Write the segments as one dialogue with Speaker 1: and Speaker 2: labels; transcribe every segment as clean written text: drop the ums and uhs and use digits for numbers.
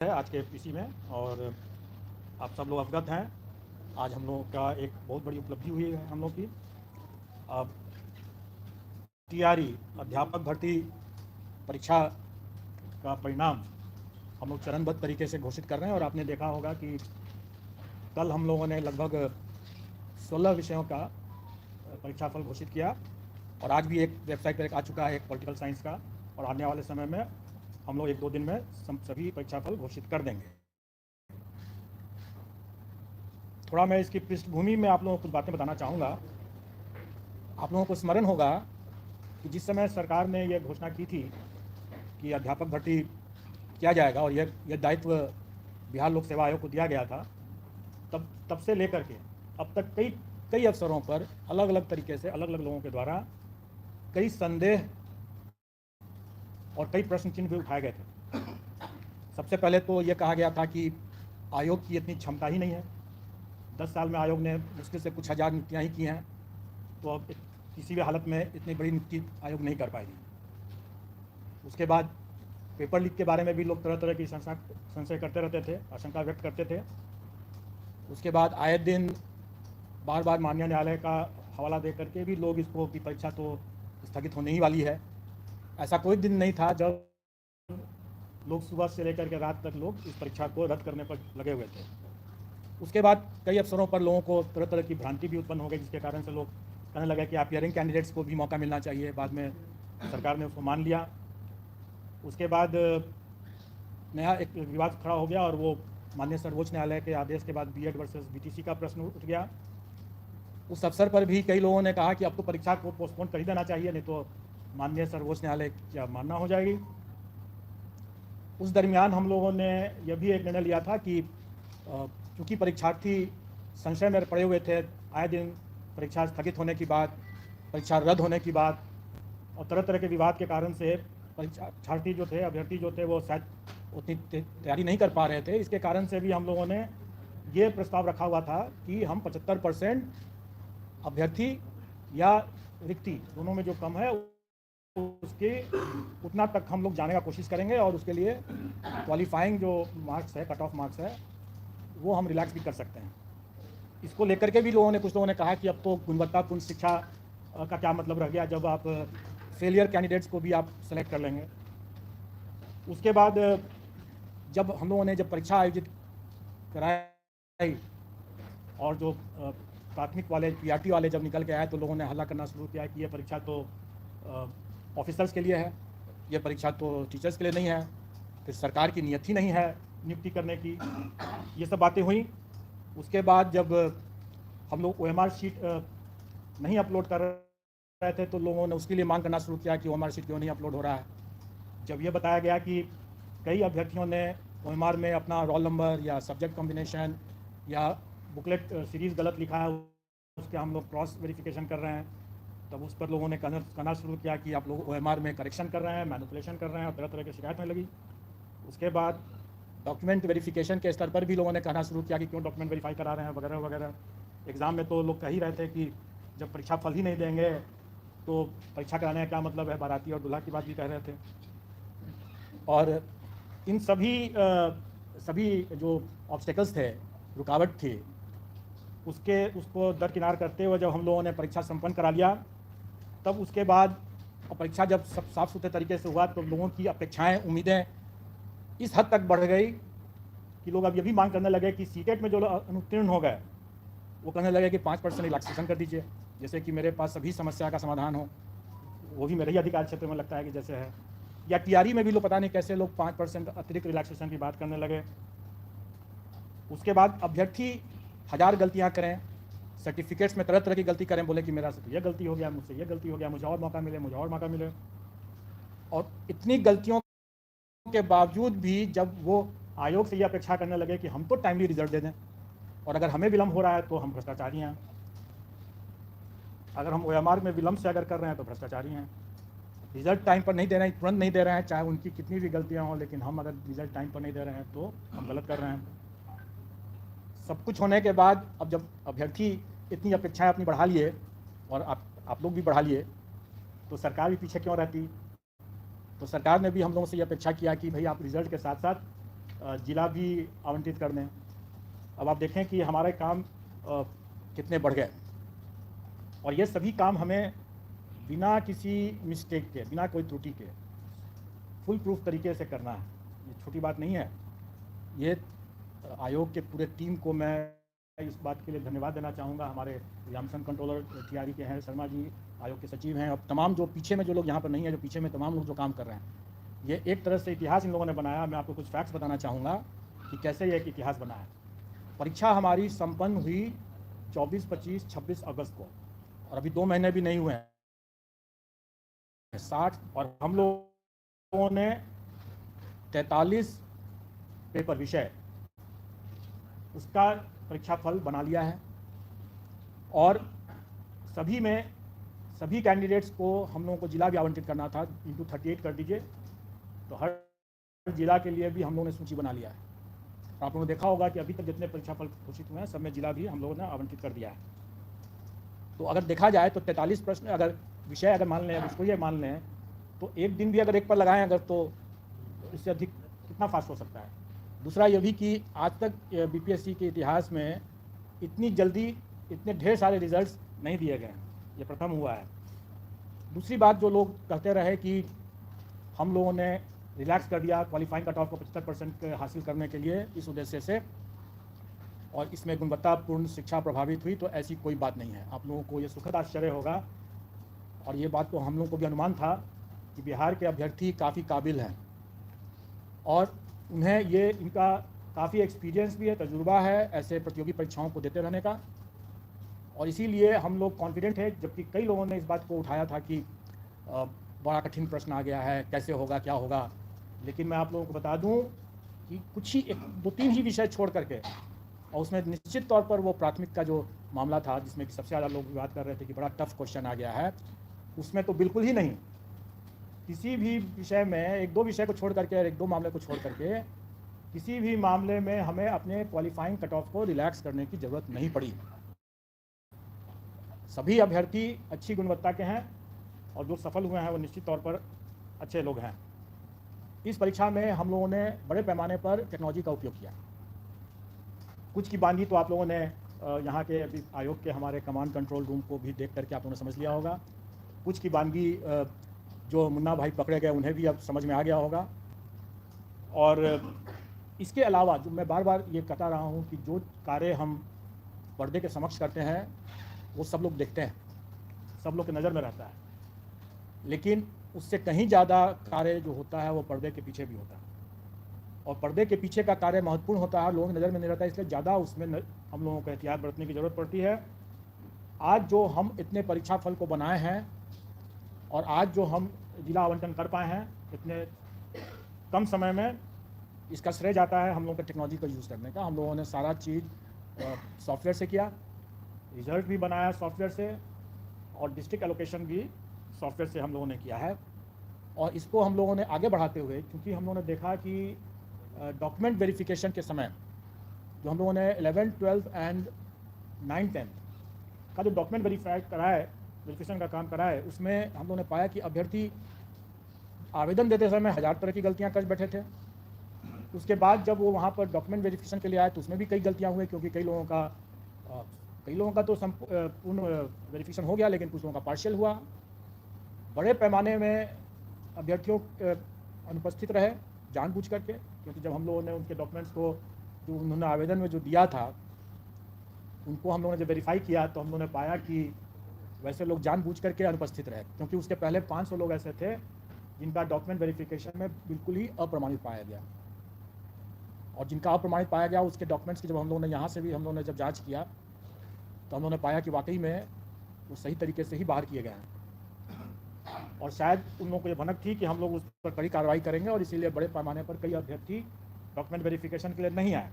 Speaker 1: है आज के पीसी में। और आप सब लोग अवगत हैं, आज हम लोगों का एक बहुत बड़ी उपलब्धि हुई है हम लोग की। अब टीआरई अध्यापक भर्ती परीक्षा का परिणाम हम लोग चरणबद्ध तरीके से घोषित कर रहे हैं। और आपने देखा होगा कि कल हम लोगों ने लगभग 16 विषयों का परीक्षाफल घोषित किया और आज भी एक वेबसाइट पर आ चुका है एक पॉलिटिकल साइंस का। और आने वाले समय में हम लोग 1-2 दिन में सभी परीक्षाफल घोषित कर देंगे। थोड़ा मैं इसकी पृष्ठभूमि में आप लोगों को कुछ बातें बताना चाहूँगा। आप लोगों को स्मरण होगा कि जिस समय सरकार ने यह घोषणा की थी कि अध्यापक भर्ती किया जाएगा और यह दायित्व बिहार लोक सेवा आयोग को दिया गया था, तब से लेकर के अब तक कई अवसरों पर अलग अलग तरीके से अलग अलग लोगों के द्वारा कई संदेह और कई प्रश्न चिन्ह भी उठाए गए थे। सबसे पहले तो ये कहा गया था कि आयोग की इतनी क्षमता ही नहीं है। 10 साल में आयोग ने मुश्किल से कुछ हज़ार नियुक्तियाँ ही की हैं, तो अब किसी भी हालत में इतनी बड़ी नियुक्ति आयोग नहीं कर पाएगी। उसके बाद पेपर लीक के बारे में भी लोग तरह तरह की संशय करते रहते थे, आशंका व्यक्त करते थे। उसके बाद आए दिन बार बार माननीय न्यायालय का हवाला दे करके भी लोग इसको कि परीक्षा तो स्थगित होने ही वाली है। ऐसा कोई दिन नहीं था जब लोग सुबह से लेकर के रात तक लोग इस परीक्षा को रद्द करने पर लगे हुए थे। उसके बाद कई अवसरों पर लोगों को तरह तरह की भ्रांति भी उत्पन्न हो गई, जिसके कारण से लोग कहने लगे कि अपियरिंग कैंडिडेट्स को भी मौका मिलना चाहिए। बाद में सरकार ने उसको मान लिया। उसके बाद नया एक विवाद खड़ा हो गया और वो माननीय सर्वोच्च न्यायालय के आदेश के बाद बीएड वर्सेस बीटीसी का प्रश्न उठ गया। उस अवसर पर भी कई लोगों ने कहा कि अब तो परीक्षा को पोस्टपोन कर ही देना चाहिए, नहीं तो माननीय सर्वोच्च न्यायालय क्या मानना हो जाएगी। उस दरमियान हम लोगों ने यह भी एक निर्णय लिया था कि चूँकि परीक्षार्थी संशय में पड़े हुए थे, आए दिन परीक्षा स्थगित होने की बात, परीक्षा रद्द होने की बात और तरह तरह के विवाद के कारण से परीक्षार्थी जो थे, अभ्यर्थी जो थे, वो शायद उतनी तैयारी नहीं कर पा रहे थे। इसके कारण से भी हम लोगों ने ये प्रस्ताव रखा हुआ था कि हम 75% अभ्यर्थी या रिक्ति दोनों में जो कम है उसके उतना तक हम लोग जाने का कोशिश करेंगे और उसके लिए क्वालिफाइंग जो मार्क्स है, कट ऑफ मार्क्स है, वो हम रिलैक्स भी कर सकते हैं। इसको लेकर के भी कुछ लोगों ने कहा कि अब तो गुणवत्तापूर्ण शिक्षा का क्या मतलब रह गया जब आप फेलियर कैंडिडेट्स को भी आप सेलेक्ट कर लेंगे। उसके बाद जब हम लोगों ने परीक्षा आयोजित कराई और जो प्राथमिक वाले पीआरटी वाले जब निकल के आए तो लोगों ने हल्ला करना शुरू किया कि ये परीक्षा तो ऑफिसर्स के लिए है, ये परीक्षा तो टीचर्स के लिए नहीं है, फिर सरकार की नीयत ही नहीं है नियुक्ति करने की। ये सब बातें हुई। उसके बाद जब हम लोग OMR शीट नहीं अपलोड कर रहे थे तो लोगों ने उसके लिए मांग करना शुरू किया कि OMR शीट क्यों नहीं अपलोड हो रहा है। जब ये बताया गया कि कई अभ्यर्थियों ने OMR में अपना रोल नंबर या सब्जेक्ट कॉम्बिनेशन या बुकलेट सीरीज़ गलत लिखा है, उसके हम लोग क्रॉस वेरिफिकेशन कर रहे हैं, तब उस पर लोगों ने कहना शुरू किया कि आप लोग OMR में करेक्शन कर रहे हैं, मैनिपुलेशन कर रहे हैं और तरह तरह की शिकायत होने लगी। उसके बाद डॉक्यूमेंट वेरिफिकेशन के स्तर पर भी लोगों ने कहना शुरू किया कि क्यों डॉक्यूमेंट वेरीफाई करा रहे हैं वगैरह वगैरह। एग्ज़ाम में तो लोग कह ही रहे थे कि जब परीक्षा फल ही नहीं देंगे तो परीक्षा कराने का क्या मतलब है, बाराती और दूल्हा की बात भी कह रहे थे। और इन सभी जो ऑब्स्टेकल्स थे, रुकावट थी, उसको दरकिनार करते हुए जब हम लोगों ने परीक्षा संपन्न करा लिया, तब उसके बाद परीक्षा जब सब साफ सुथरे तरीके से हुआ तो लोगों की अपेक्षाएं, उम्मीदें इस हद तक बढ़ गई कि लोग अब ये भी मांग करने लगे कि सीटेट में जो अनुत्तीर्ण हो गए वो कहने लगे कि 5% रिलैक्सेशन कर दीजिए, जैसे कि मेरे पास सभी समस्या का समाधान हो। वो भी मेरे ही अधिकार क्षेत्र में लगता है कि जैसे है। या टीआरई में भी लोग पता नहीं कैसे लोग 5% अतिरिक्त रिलैक्सेशन की बात करने लगे। उसके बाद अभ्यर्थी 1000 गलतियाँ करें, सर्टिफिकेट्स में तरह तरह की गलती करें, बोले कि मेरा से तो यह गलती हो गया, मुझसे यह गलती हो गया, मुझे और मौका मिले, मुझे और मौका मिले। और इतनी गलतियों के बावजूद भी जब वो आयोग से ये अपेक्षा करने लगे कि हम तो टाइमली रिजल्ट दे दें और अगर हमें विलम्ब हो रहा है तो हम भ्रष्टाचारी हैं, अगर हम OMR में विलम्ब से अगर कर रहे हैं तो भ्रष्टाचारी हैं, रिजल्ट टाइम पर नहीं दे रहे हैं, तुरंत नहीं दे रहे हैं, चाहे उनकी कितनी भी गलतियां हों, लेकिन हम अगर रिजल्ट टाइम पर नहीं दे रहे हैं तो हम गलत कर रहे हैं। सब कुछ होने के बाद अब जब अभ्यर्थी इतनी अपेक्षाएं अपनी बढ़ा लिए और आप लोग भी बढ़ा लिए, तो सरकार भी पीछे क्यों रहती। तो सरकार ने भी हम लोगों से ये अपेक्षा किया कि भाई आप रिजल्ट के साथ साथ जिला भी आवंटित कर दें। अब आप देखें कि हमारे काम कितने बढ़ गए, और ये सभी काम हमें बिना किसी मिस्टेक के, बिना कोई त्रुटि के फुल प्रूफ तरीके से करना है। ये छोटी बात नहीं है। ये आयोग के पूरे टीम को मैं इस बात के लिए धन्यवाद देना चाहूँगा। हमारे रियामसन कंट्रोलर टीआरई के हैं शर्मा जी, आयोग के सचिव हैं, और तमाम जो पीछे में जो लोग यहाँ पर नहीं है, जो पीछे में तमाम लोग जो काम कर रहे हैं, ये एक तरह से इतिहास इन लोगों ने बनाया। मैं आपको कुछ फैक्ट्स बताना चाहूँगा कि कैसे ये एक इतिहास बना है। परीक्षा हमारी संपन्न हुई 24, 25, 26 अगस्त को, और अभी 2 महीने भी नहीं हुए हैं 60, और हम लोगों ने 43 पेपर विषय उसका परीक्षा फल बना लिया है, और सभी कैंडिडेट्स को हम लोगों को जिला भी आवंटित करना था। इंटू 38 कर दीजिए, तो हर जिला के लिए भी हम लोगों ने सूची बना लिया है। आप लोगों ने देखा होगा कि अभी तक जितने परीक्षा फल घोषित हुए हैं सब में जिला भी हम लोगों ने आवंटित कर दिया है। तो अगर देखा जाए तो 43 प्रश्न, अगर विषय अगर मान लें, उसको ये मान लें, तो एक दिन भी अगर एक पर लगाएं अगर, तो इससे अधिक कितना फास्ट हो सकता है। दूसरा ये भी कि आज तक बीपीएससी के इतिहास में इतनी जल्दी इतने ढेर सारे रिजल्ट्स नहीं दिए गए, ये प्रथम हुआ है। दूसरी बात, जो लोग कहते रहे कि हम लोगों ने रिलैक्स कर दिया क्वालिफाइंग कट ऑफ को 75% हासिल करने के लिए इस उद्देश्य से, और इसमें गुणवत्तापूर्ण शिक्षा प्रभावित हुई, तो ऐसी कोई बात नहीं है। आप लोगों को ये सुखद आश्चर्य होगा, और ये बात तो हम लोगों को भी अनुमान था कि बिहार के अभ्यर्थी काफ़ी काबिल हैं, और उन्हें ये इनका काफ़ी एक्सपीरियंस भी है, तजुर्बा है ऐसे प्रतियोगी परीक्षाओं को देते रहने का, और इसीलिए हम लोग कॉन्फिडेंट है। जबकि कई लोगों ने इस बात को उठाया था कि बड़ा कठिन प्रश्न आ गया है, कैसे होगा, क्या होगा, लेकिन मैं आप लोगों को बता दूं कि कुछ ही 2-3 ही विषय छोड़ करके, और उसमें निश्चित तौर पर वो प्राथमिक का जो मामला था जिसमें कि सबसे ज़्यादा लोग विवाद कर रहे थे कि बड़ा टफ क्वेश्चन आ गया है, उसमें तो बिल्कुल ही नहीं। किसी भी विषय में 1-2 विषय को छोड़ करके और 1-2 मामले को छोड़ करके किसी भी मामले में हमें अपने क्वालिफाइंग कट ऑफ को रिलैक्स करने की ज़रूरत नहीं पड़ी। सभी अभ्यर्थी अच्छी गुणवत्ता के हैं, और जो सफल हुए हैं वो निश्चित तौर पर अच्छे लोग हैं। इस परीक्षा में हम लोगों ने बड़े पैमाने पर टेक्नोलॉजी का उपयोग किया। कुछ की बानगी तो आप लोगों ने यहाँ के आयोग के हमारे कमांड कंट्रोल रूम को भी देख करके आप लोगों ने समझ लिया होगा। कुछ की बानगी जो मुन्ना भाई पकड़े गए उन्हें भी अब समझ में आ गया होगा। और इसके अलावा जो मैं बार बार ये कहता रहा हूँ कि जो कार्य हम पर्दे के समक्ष करते हैं वो सब लोग देखते हैं, सब लोग की नज़र में रहता है, लेकिन उससे कहीं ज़्यादा कार्य जो होता है वो पर्दे के पीछे भी होता है, और पर्दे के पीछे का कार्य महत्वपूर्ण होता है, लोगों की नज़र में नहीं रहता है, इसलिए ज़्यादा उसमें हम लोगों को एहतियात बरतने की ज़रूरत पड़ती है। आज जो हम इतने परीक्षा फल को बनाए हैं, और आज जो हम जिला आवंटन कर पाए हैं इतने कम समय में, इसका श्रेय जाता है हम लोगों के टेक्नोलॉजी का यूज़ करने का। हम लोगों ने सारा चीज़ सॉफ्टवेयर से किया, रिज़ल्ट भी बनाया सॉफ्टवेयर से, और डिस्ट्रिक्ट एलोकेशन भी सॉफ्टवेयर से हम लोगों ने किया है। और इसको हम लोगों ने आगे बढ़ाते हुए, क्योंकि हम लोगों ने देखा कि डॉक्यूमेंट वेरिफिकेशन के समय जो हम लोगों ने 11th, 12th and 9th, 10th का जो डॉक्यूमेंट वेरिफिकेशन का काम करा है, उसमें हम लोगों ने पाया कि अभ्यर्थी आवेदन देते समय 1000 तरह की गलतियां कर बैठे थे। उसके बाद जब वो वहाँ पर डॉक्यूमेंट वेरिफिकेशन के लिए आए तो उसमें भी कई गलतियाँ हुई, क्योंकि कई लोगों का तो पूर्ण वेरिफिकेशन हो गया, लेकिन कुछ लोगों का पार्शियल हुआ। बड़े पैमाने में अभ्यर्थियों अनुपस्थित रहे जानबूझ करके, क्योंकि जब हम लोगों ने उनके डॉक्यूमेंट्स को जो उन्होंने आवेदन में जो दिया था उनको हम लोगों ने जब वेरीफाई किया तो हम लोगों ने पाया कि वैसे लोग जानबूझ करके अनुपस्थित रहे, क्योंकि उसके पहले 500 लोग ऐसे थे जिनका डॉक्यूमेंट वेरिफिकेशन में बिल्कुल ही अप्रमाणित पाया गया, और जिनका अप्रमाणित पाया गया उसके डॉक्यूमेंट्स की जब हम लोगों ने यहाँ से भी हम लोगों ने जब जांच किया तो हम लोगों ने पाया कि वाकई में वो सही तरीके से ही बाहर किए गए हैं। और शायद उन लोगों को ये भनक थी कि हम लोग उस पर कड़ी कार्रवाई करेंगे, और इसीलिए बड़े पैमाने पर कई अभ्यर्थी डॉक्यूमेंट वेरिफिकेशन के लिए नहीं आए।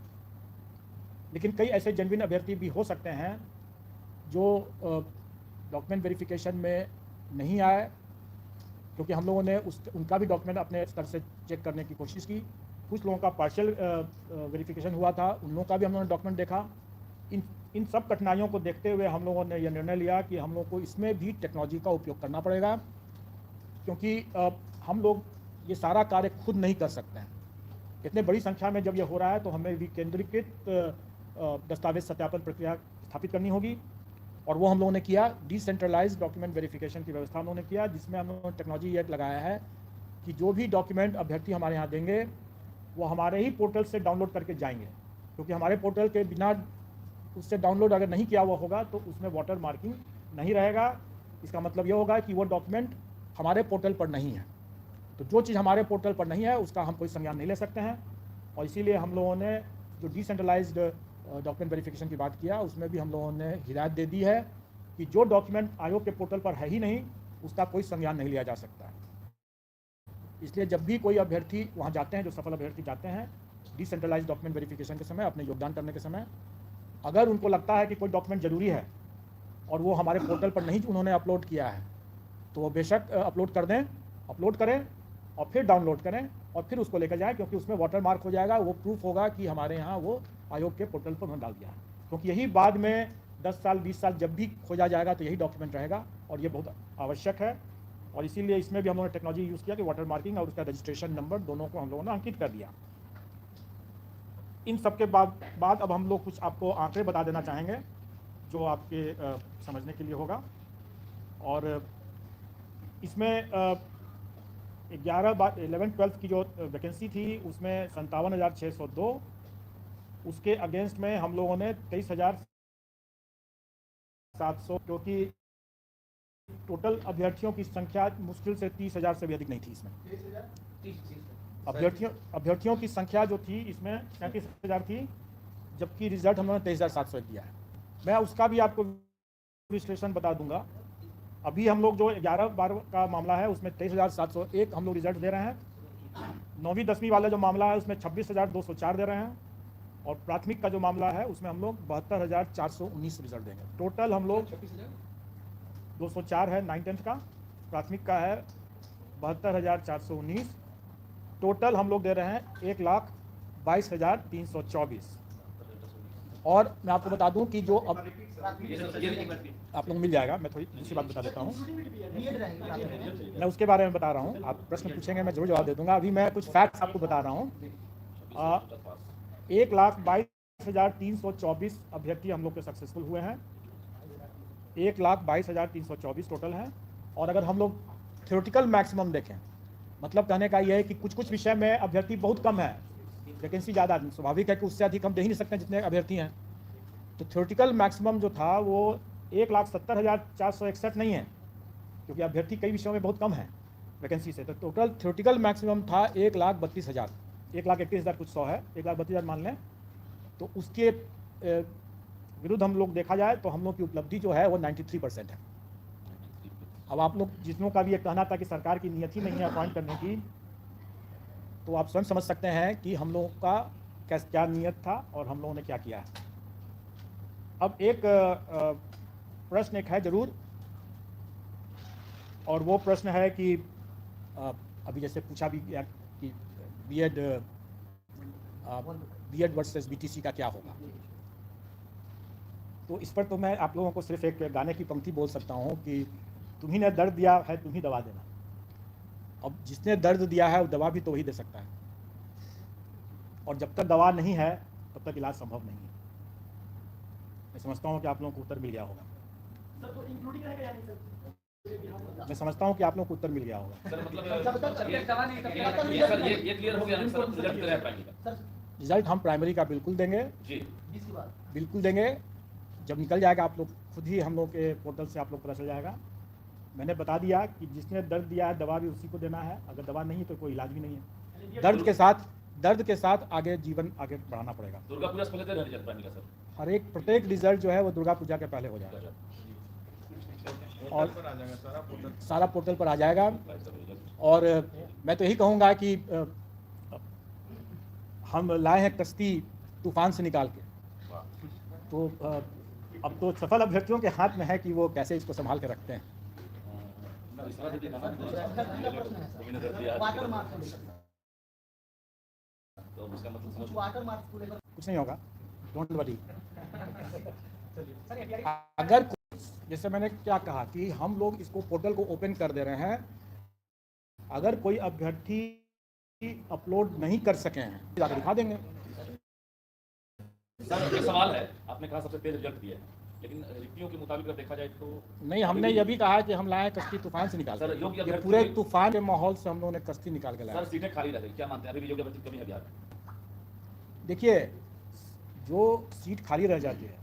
Speaker 1: लेकिन कई ऐसे जेन्युइन अभ्यर्थी भी हो सकते हैं जो डॉक्यूमेंट वेरिफिकेशन में नहीं आए, क्योंकि हम लोगों ने उनका भी डॉक्यूमेंट अपने स्तर से चेक करने की कोशिश की। कुछ लोगों का पार्शियल वेरिफिकेशन हुआ था, उन लोगों का भी हम लोगों ने डॉक्यूमेंट देखा। इन सब कठिनाइयों को देखते हुए हम लोगों ने यह निर्णय लिया कि हम लोगों को इसमें भी टेक्नोलॉजी का उपयोग करना पड़ेगा, क्योंकि हम लोग ये सारा कार्य खुद नहीं कर सकते हैं। इतने बड़ी संख्या में जब ये हो रहा है तो हमें विकेंद्रीकृत दस्तावेज सत्यापन प्रक्रिया स्थापित करनी होगी, और वो हम लोगों ने किया। डिसेंट्रलाइज्ड डॉक्यूमेंट वेरिफिकेशन की व्यवस्था हम लोगों ने किया, जिसमें हम लोगों ने टेक्नोलॉजी ये लगाया है कि जो भी डॉक्यूमेंट अभ्यर्थी हमारे यहाँ देंगे वो हमारे ही पोर्टल से डाउनलोड करके जाएंगे, क्योंकि हमारे पोर्टल के बिना उससे डाउनलोड अगर नहीं किया हुआ होगा तो उसमें वाटर मार्किंग नहीं रहेगा। इसका मतलब ये होगा कि वो डॉक्यूमेंट हमारे पोर्टल पर नहीं है। तो जो चीज़ हमारे पोर्टल पर नहीं है उसका हम कोई संज्ञान नहीं ले सकते हैं, और इसीलिए हम लोगों ने जो डिसेंट्रलाइज्ड डॉक्यूमेंट वेरिफिकेशन की बात किया उसमें भी हम लोगों ने हिदायत दे दी है कि जो डॉक्यूमेंट आयोग के पोर्टल पर है ही नहीं उसका कोई संज्ञान नहीं लिया जा सकता है। इसलिए जब भी कोई अभ्यर्थी वहाँ जाते हैं, जो सफल अभ्यर्थी जाते हैं डिसेंट्रलाइज्ड डॉक्यूमेंट वेरिफिकेशन के समय, अपने योगदान करने के समय, अगर उनको लगता है कि कोई डॉक्यूमेंट ज़रूरी है और वो हमारे पोर्टल पर नहीं उन्होंने अपलोड किया है, तो वो बेशक अपलोड कर दें, अपलोड करें और फिर डाउनलोड करें और फिर उसको लेकर जाएं, क्योंकि उसमें वाटर मार्क हो जाएगा, वो प्रूफ होगा कि हमारे यहाँ वो आयोग के पोर्टल पर उन्होंने डाल दिया है। क्योंकि यही बाद में 10 साल 20 साल जब भी खोजा जाएगा तो यही डॉक्यूमेंट रहेगा, और ये बहुत आवश्यक है। और इसीलिए इसमें भी हम लोगों ने टेक्नोलॉजी यूज़ किया कि वाटर मार्किंग और उसका रजिस्ट्रेशन नंबर दोनों को हम लोगों ने अंकित कर दिया। इन सब के बाद अब हम लोग कुछ आपको आंकड़े बता देना चाहेंगे जो आपके समझने के लिए होगा। और इसमें 11-12 की जो वैकेंसी थी उसमें 57,602, उसके अगेंस्ट में हम लोगों ने 23,700, क्योंकि टोटल अभ्यर्थियों की संख्या मुश्किल से 30,000 से भी अधिक नहीं थी। इसमें अभ्यर्थियों की संख्या जो थी इसमें 37,000 थी, जबकि रिजल्ट हम लोगों ने 23,701 दिया है। मैं उसका भी आपको विश्लेषण बता दूंगा। अभी हम लोग जो 11-12 का मामला है उसमें 23,701 हम लोग रिजल्ट दे रहे हैं। 9वीं 10वीं वाला जो मामला है उसमें 26,204 दे रहे हैं, और प्राथमिक का जो मामला है उसमें हम लोग 72,419 रिजल्ट देंगे। टोटल हम लोग 204 है 9th का, प्राथमिक का है 72,419, टोटल हम लोग दे रहे हैं 1,22,324। और मैं आपको बता दूं कि जो अब आप लोग मिल जाएगा, मैं थोड़ी दूसरी बात बता देता हूँ, मैं उसके बारे में बता रहा हूँ। आप प्रश्न पूछेंगे मैं जरूर जवाब दे दूंगा। अभी मैं कुछ फैक्ट्स आपको बता रहा हूँ। 1,22,324 अभ्यर्थी हम लोग के सक्सेसफुल हुए हैं, 1,22,324 टोटल हैं। और अगर हम लोग थ्योरेटिकल मैक्सिमम देखें, मतलब कहने का यह है कि कुछ विषय में अभ्यर्थी बहुत कम है, वैकेंसी ज़्यादा, स्वाभाविक है कि उससे अधिक हम दे ही नहीं सकते जितने अभ्यर्थी हैं। तो थ्योरेटिकल मैक्सिमम जो था वो 1,70,461 नहीं है, क्योंकि अभ्यर्थी कई विषयों में बहुत कम है वैकेंसी से। तो टोटल थ्योरेटिकल मैक्सिमम था 1,32,000, 1,31,000 कुछ 100 है, 1,32,000 मान लें। तो उसके विरुद्ध हम लोग देखा जाए तो हम लोग की उपलब्धि जो है वो 93% है। अब आप लोग जितनों का भी ये कहना था कि सरकार की नियत ही नहीं है अपॉइंट करने की, तो आप स्वयं समझ सकते हैं कि हम लोगों का क्या नियत था और हम लोगों ने क्या किया है। अब एक प्रश्न एक है जरूर, और वो प्रश्न है कि अभी जैसे पूछा भी गया कि बीएड वर्सेस बीटीसी का क्या होगा। तो इस पर तो मैं आप लोगों को सिर्फ एक गाने की पंक्ति बोल सकता हूँ कि तुम्ही ने दर्द दिया है तुम ही दवा देना। अब जिसने दर्द दिया है वो दवा भी तो वही दे सकता है, और जब तक दवा नहीं है तब तक इलाज संभव नहीं है। मैं समझता हूँ कि आप लोगों को उत्तर मिल गया होगा।
Speaker 2: सर तो इंक्लूडिंग रहेगा या नहीं सर?
Speaker 1: मैं समझता हूँ कि आप लोगों को उत्तर मिल गया होगा।
Speaker 2: सर मतलब ये क्लियर हो गया ना सर, रिजल्ट क्लियर पाएंगे
Speaker 1: रिजल्ट हम प्राइमरी का बिल्कुल देंगे
Speaker 2: जी,
Speaker 1: बिल्कुल देंगे। जब निकल जाएगा आप लोग खुद ही हम लोग के पोर्टल से आप लोग पता चल जाएगा। मैंने बता दिया कि जिसने दर्द दिया है दवा भी उसी को देना है, अगर दवा नहीं है तो कोई इलाज भी नहीं है। दर्द के साथ आगे जीवन आगे बढ़ाना पड़ेगा।
Speaker 2: दुर्गा पूजा से पहले रिजल्ट पाएंगे सर?
Speaker 1: हर एक प्रत्येक रिजल्ट जो है वो दुर्गा पूजा के पहले हो जाएगा, और सारा पोर्टल पर आ जाएगा। और मैं तो यही कहूँगा कि हम लाए हैं कश्ती तूफान से निकाल के, तो अब तो सफल अभ्यर्थियों के हाथ में है कि वो कैसे इसको संभाल के रखते हैं। कुछ नहीं होगा, डोंट वरी। अगर जैसे मैंने क्या कहा कि हम लोग इसको पोर्टल को ओपन कर दे रहे हैं, अगर कोई अभ्यर्थी अपलोड नहीं कर सके हैं, जाकर दिखा देंगे।
Speaker 2: सर एक सवाल है, आपने कहा सबसे तेज रिजल्ट दिया है, लेकिन रिक्तियों के मुताबिक अगर देखा जाए तो
Speaker 1: नहीं, हमने ये भी कहा कि हम लाए कश्ती तूफान से निकाल
Speaker 2: सर,
Speaker 1: के।
Speaker 2: योग्य
Speaker 1: ये
Speaker 2: अभ्यर्थी-
Speaker 1: पूरे तूफान के माहौल से हम लोगों ने कश्ती निकाल के
Speaker 2: सर
Speaker 1: लाया।
Speaker 2: सीटें खाली रह गई, क्या मानते हैं अभी भी योग्य अभ्यर्थी की कमी है बिहार में?
Speaker 1: देखिए, जो सीट खाली रह जाती है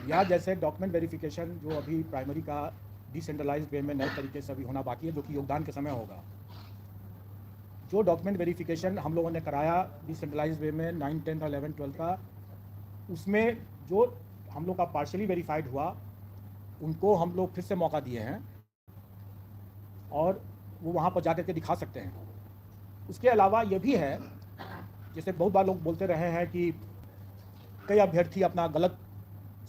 Speaker 1: या जैसे डॉक्यूमेंट वेरिफिकेशन जो अभी प्राइमरी का डिसेंट्रलाइज्ड वे में नए तरीके से अभी होना बाकी है, जो कि योगदान के समय होगा। जो डॉक्यूमेंट वेरिफिकेशन हम लोगों ने कराया डिसेंट्रलाइज्ड वे में 9, 10 और 11, 12 का, उसमें जो हम लोग का पार्शियली वेरीफाइड हुआ उनको हम लोग फिर से मौका दिए हैं और वो वहाँ पर जाकर के दिखा सकते हैं। उसके अलावा ये भी है, जैसे बहुत बार लोग बोलते रहे हैं कि कई अभ्यर्थी अपना गलत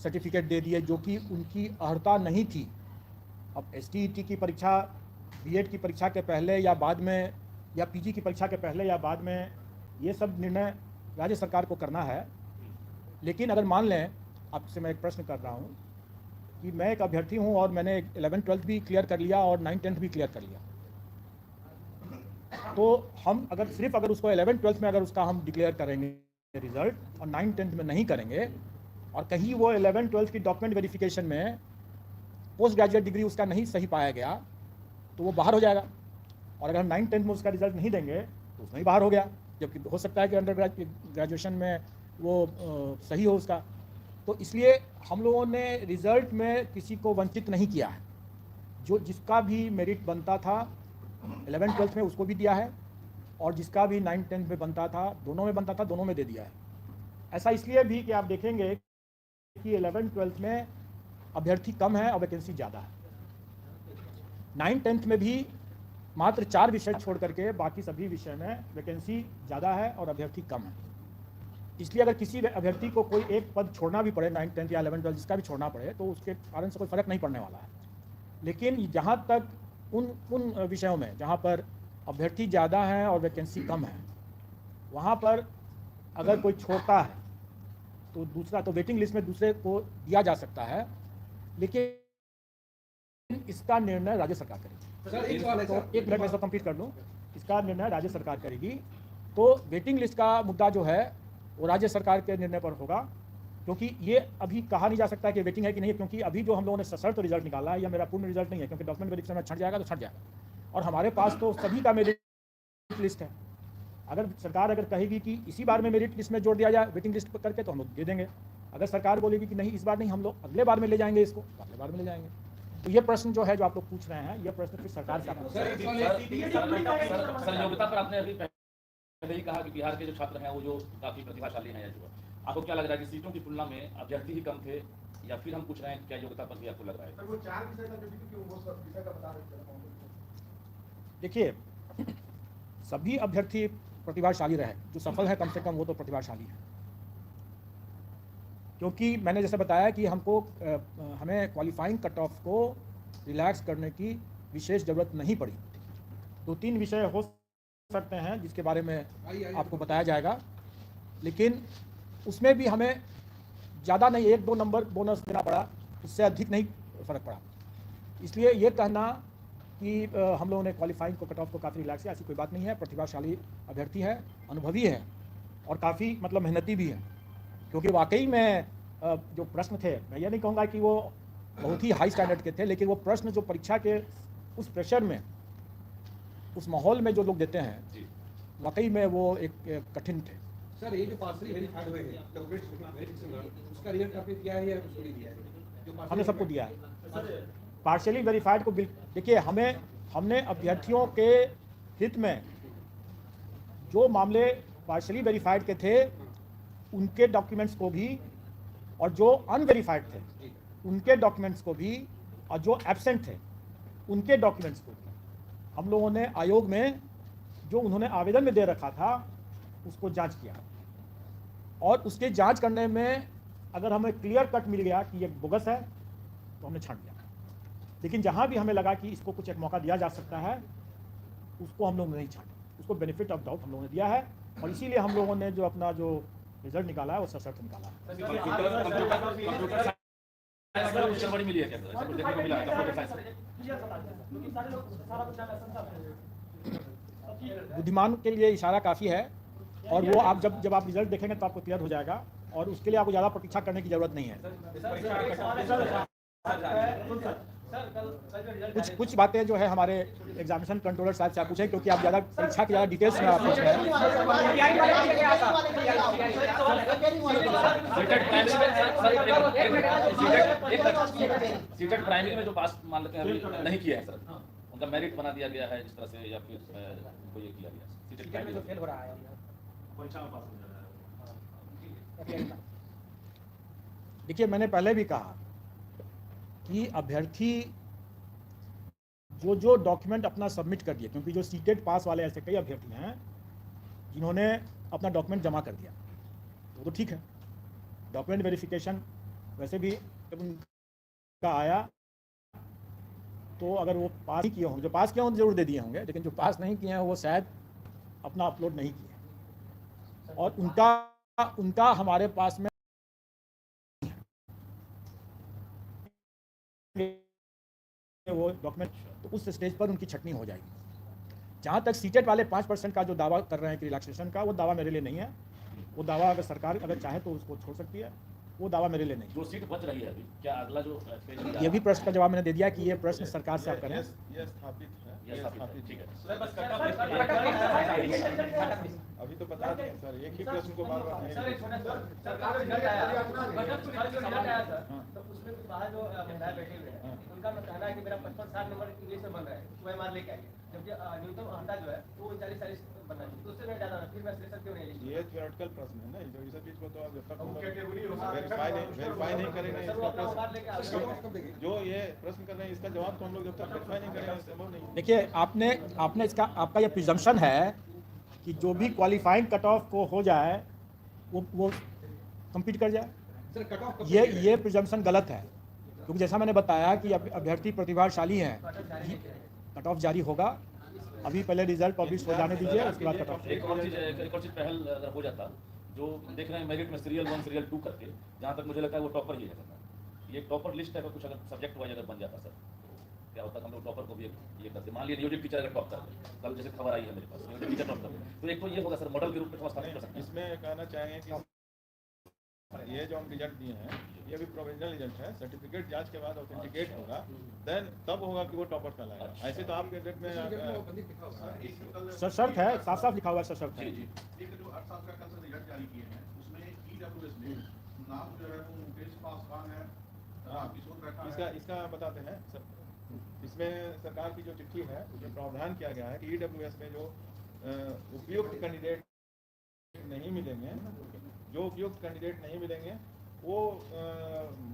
Speaker 1: सर्टिफिकेट दे दिए जो कि उनकी अर्हता नहीं थी। अब STET की परीक्षा, B.Ed की परीक्षा के पहले या बाद में, या PG की परीक्षा के पहले या बाद में, ये सब निर्णय राज्य सरकार को करना है। लेकिन अगर मान लें, आपसे मैं एक प्रश्न कर रहा हूँ कि मैं एक अभ्यर्थी हूँ और मैंने 11, 12 भी क्लियर कर लिया और 9, 10 भी क्लियर कर लिया, तो हम अगर उसको 11, 12 में अगर उसका हम डिक्लेयर करेंगे रिजल्ट और 9, 10 में नहीं करेंगे, और कहीं वो 11, 12 की डॉक्यूमेंट वेरिफिकेशन में पोस्ट ग्रेजुएट डिग्री उसका नहीं सही पाया गया तो वो बाहर हो जाएगा। और अगर हम 9, 10 में उसका रिजल्ट नहीं देंगे तो उसमें ही बाहर हो गया, जबकि हो सकता है कि अंडर ग्रेजुएशन में वो सही हो उसका। तो इसलिए हम लोगों ने रिज़ल्ट में किसी को वंचित नहीं किया है। जो जिसका भी मेरिट बनता था 11, 12 में उसको भी दिया है, और जिसका भी 9, 10 में बनता था, दोनों में बनता था, दोनों में दे दिया है। ऐसा इसलिए भी कि आप देखेंगे कि 11, 12 में अभ्यर्थी कम है और वैकेंसी ज़्यादा है। 9, 10 में भी मात्र 4 विषय छोड़ करके बाकी सभी विषय में वैकेंसी ज़्यादा है और अभ्यर्थी कम है। इसलिए अगर किसी अभ्यर्थी को कोई एक पद छोड़ना भी पड़े, 9, 10 या 11, 12 जिसका भी छोड़ना पड़े, तो उसके कारण से कोई फ़र्क नहीं पड़ने वाला है। लेकिन जहाँ तक उन विषयों में जहाँ पर अभ्यर्थी ज़्यादा हैं और वैकेंसी कम है, वहाँ पर अगर कोई छोड़ता है तो दूसरा, तो वेटिंग लिस्ट में दूसरे को दिया जा सकता है, लेकिन इसका निर्णय राज्य सरकार करेगी।
Speaker 3: सर एक सवाल है
Speaker 1: तो
Speaker 3: सर,
Speaker 1: एक मिनट में इसको कंप्लीट कर लूँ। इसका निर्णय राज्य सरकार करेगी। तो वेटिंग लिस्ट का मुद्दा जो है वो राज्य सरकार के निर्णय पर होगा, क्योंकि ये अभी कहा नहीं जा सकता कि वेटिंग है कि नहीं, क्योंकि अभी जो हम लोगों ने सशर्त रिजल्ट निकाला है, या मेरा पूर्ण रिजल्ट नहीं है, क्योंकि डॉक्यूमेंट वेरिफिकेशन में छट जाएगा तो छट जाएगा। और हमारे पास तो सभी का मेरिट लिस्ट है। अगर सरकार कहेगी कि इसी बार में मेरिट लिस्ट में जोड़ दिया जाए वेटिंग लिस्ट करके, तो हम लोग दे देंगे। अगर सरकार बोलेगी कि नहीं इस बार नहीं, हम लोग अगले बार में ले जाएंगे इसको, तो अगले बार में ले जाएंगे। तो ये प्रश्न जो है जो आप लोग पूछ रहे हैं, ये प्रश्न फिर सरकार से आप
Speaker 2: सर योग्यता पर आपने अभी पहले ही कहा कि बिहार के जो छात्र हैं वो जो काफी प्रतिभाशाली हैं, या जो आपको क्या लग रहा है कि सीटों की तुलना में अभ्यर्थी ही कम थे, या फिर हम पूछ रहे हैं क्या योग्यता पर भी आपको लग रहा है?
Speaker 3: वो 4 विषय का जो भी क्यों वो सब विषय का बता रहे थे।
Speaker 1: देखिए, सभी अभ्यर्थी प्रतिभाशाली रहे, जो सफल है कम से कम वो तो प्रतिभाशाली है। क्योंकि मैंने जैसे बताया कि हमें क्वालिफाइंग कट ऑफ को रिलैक्स करने की विशेष ज़रूरत नहीं पड़ी। 2-3 विषय हो सकते हैं जिसके बारे में आपको बताया जाएगा, लेकिन उसमें भी हमें ज़्यादा नहीं, 1-2 नंबर बोनस देना पड़ा, उससे अधिक नहीं फ़र्क पड़ा। इसलिए ये कहना कि हम लोगों ने क्वालिफाइंग को कट ऑफ को काफ़ी रिलैक्स किया, ऐसी कोई बात नहीं है। प्रतिभाशाली अभ्यर्थी है, अनुभवी है और काफ़ी मेहनती भी है। क्योंकि वाकई में जो प्रश्न थे, मैं ये नहीं कहूँगा कि वो बहुत ही हाई स्टैंडर्ड के थे, लेकिन वो प्रश्न जो परीक्षा के उस प्रेशर में, उस माहौल में जो लोग देते हैं, वाकई में वो एक कठिन थे।
Speaker 3: सर ये जो पार्शियली वेरीफाइड हुए हैं उसका रिजल्ट आपने दिया है या उसको नहीं दिया है?
Speaker 1: हमने सबको दिया है। पार्शियली वेरीफाइड को देखिए, हमने अभ्यर्थियों के हित में जो मामले पार्शियली वेरीफाइड के थे उनके डॉक्यूमेंट्स को भी, और जो अनवेरीफाइड थे उनके डॉक्यूमेंट्स को भी, और जो एब्सेंट थे उनके डॉक्यूमेंट्स को भी हम लोगों ने आयोग में जो उन्होंने आवेदन में दे रखा था उसको जांच किया, और उसके जांच करने में अगर हमें क्लियर कट मिल गया कि ये बोगस है तो हमने छांट दिया। लेकिन जहां भी हमें लगा कि इसको कुछ एक मौका दिया जा सकता है, उसको हम लोग नहीं छांटा, उसको बेनिफिट ऑफ डाउट हम लोगों ने दिया है। और इसीलिए हम लोगों ने जो अपना जो रिजल्ट निकाला है वो सशर्त निकाला है।
Speaker 2: मिली है क्या सर? कुछ देखने को मिला है कंप्यूटर साइंस में?
Speaker 1: बुद्धिमान के लिए इशारा काफ़ी है, और वो आप जब आप रिजल्ट देखेंगे तो आपको क्लियर हो जाएगा, और उसके लिए आपको ज़्यादा प्रतीक्षा करने की ज़रूरत नहीं है। कुछ बातें जो है हमारे एग्जामिनेशन कंट्रोलर साहब से आप पूछें, क्योंकि आप ज़्यादा परीक्षा की ज़्यादा डिटेल्स में आप पूछ रहे हैं।
Speaker 2: सीटेट प्राइमरी में जो पास मान लेते हैं अभी नहीं किया है सर, उनका मेरिट बना दिया गया है इस तरह से, या फिर उनको ये किया गया सीटेट प्राइमरी में
Speaker 4: फेल हो रहा है
Speaker 2: परीक्षा में पास हो जा रहा है।
Speaker 1: देखिए, मैंने पहले भी कहा कि अभ्यर्थी जो डॉक्यूमेंट अपना सबमिट कर दिए, क्योंकि जो सीटेट पास वाले ऐसे कई अभ्यर्थी हैं जिन्होंने अपना डॉक्यूमेंट जमा कर दिया, वो तो ठीक है। डॉक्यूमेंट वेरिफिकेशन वैसे भी जब उनका आया तो अगर वो पास नहीं किए होंगे, जो पास किए होंगे जरूर दे दिए होंगे, लेकिन जो पास नहीं किए हैं वो शायद अपना अपलोड नहीं किए, और उनका हमारे पास में वो डॉक्यूमेंट, तो उस स्टेज पर उनकी छटनी हो जाएगी। जहाँ तक सीटेट वाले 5% का जो दावा कर रहे हैं कि रिलैक्सेशन का, वो दावा मेरे लिए नहीं है। वो दावा अगर सरकार अगर चाहे तो उसको छोड़ सकती है, वो दावा मेरे लिए नहीं।
Speaker 2: जो सीट बच रही है अभी, क्या अगला जो फेज
Speaker 1: ये भी प्रश्न का जवाब मैंने दे दिया कि ये प्रश्न सरकार से आप करें।
Speaker 5: ये स्थापित है,
Speaker 2: ये स्थापित, ठीक है।
Speaker 5: अभी तो बता दें सर, एक ही प्रश्न को बार बार नहीं।
Speaker 4: सर, एक छोटा सा सरकार का रिजल्ट आया था, जो रिजल्ट आया था, तो उसमें कुछ बाहर जो विधायक बैठे हुए हैं, उनका कहना है कि मेरा 55-60 नंबर इंग्लिश में बन रहा है, OMR लेके आइए, जबकि न्यूनतम अहंता जो है वो 40-40 बनना चाहिए, तो उससे मैं ज़्यादा फिर मैं सिलेक्शन क्यों नहीं ली?
Speaker 5: ये थ्योरेटिकल प्रश्न है ना, जो इस चीज को तो जब तक वेरीफाई नहीं करेंगे
Speaker 4: सर, वो अपना OMR लेके आए।
Speaker 5: जो ये प्रश्न कर रहे हैं इसका जवाब तो हम लोग जब तक वेरीफाई नहीं करेंगे संभव नहीं है।
Speaker 1: देखिए, आपने इसका आपका ये प्रिजम्पशन है कि जो भी क्वालिफाइंग कट ऑफ को हो जाए वो कम्पीट कर जाए।
Speaker 3: सर कट ऑफ
Speaker 1: ये प्रिजम्पशन गलत है, क्योंकि जैसा मैंने बताया कि अभ्यर्थी प्रतिभाशाली हैं, कट ऑफ जारी होगा। अभी पहले रिजल्ट पब्लिश हो जाने दीजिए, उसके बाद कट ऑफ।
Speaker 2: एक और चीज पहल अगर हो जाता, जो देख रहे हैं मेरिट में सीरियल 1 सीरियल 2 करके, जहाँ तक मुझे लगता है वो टॉपर ही है। ये टॉपर लिस्ट है, कुछ अगर सब्जेक्ट वाइज अगर बन जाता सर, क्या होता है, हम लोग टॉपर को भी ये करते। मान लीजिए नियोजित टीचर अगर टॉप कर ले, कल जैसे खबर आई है मेरे पास, नियोजित टीचर टॉप कर ले, तो एक तो ये होगा सर, मॉडल के रूप में थोड़ा स्थापित कर सकते हैं।
Speaker 5: इसमें कहना चाहेंगे कि ये जो हम रिजल्ट दिए हैं ये भी प्रोविजनल रिजल्ट है, सर्टिफिकेट जांच के बाद ऑथेंटिकेट होगा, देन तब होगा कि वो टॉपर कहलाएगा। ऐसे तो आपके डेट में
Speaker 1: शर्त है, साफ साफ लिखा हुआ है, शर्त है।
Speaker 2: जी
Speaker 6: जो 8 साल का कल से रिजल्ट जारी किए हैं उसमें ईडब्ल्यूएस में नाम जो है वो मुकेश पासवान है, किशोर बैठा है।
Speaker 5: इसका बताते हैं सर। इसमें सरकार की जो चिट्ठी है उसमें प्रावधान किया गया है कि ईडब्ल्यूएस में जो उपयुक्त कैंडिडेट नहीं मिलेंगे, जो उपयुक्त कैंडिडेट नहीं मिलेंगे वो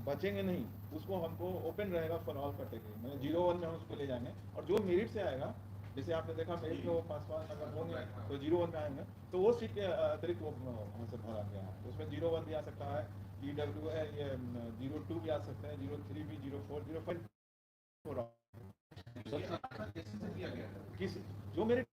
Speaker 5: बचेंगे नहीं, उसको हमको ओपन रहेगा फॉर ऑल कैटेगरी, मतलब 01 में हम उसको ले जाएंगे। और जो मेरिट से आएगा, जैसे आपने देखा मेरिट में वो 5 अगर होंगे तो 01 में आएंगे, तो वो सीट के अतिरिक्त वो हमसे भरा गया है। उसमें 01 भी आ सकता है, EW है, ये 02 भी आ सकता है, 03 भी, 04, 05 किस जो मेरिट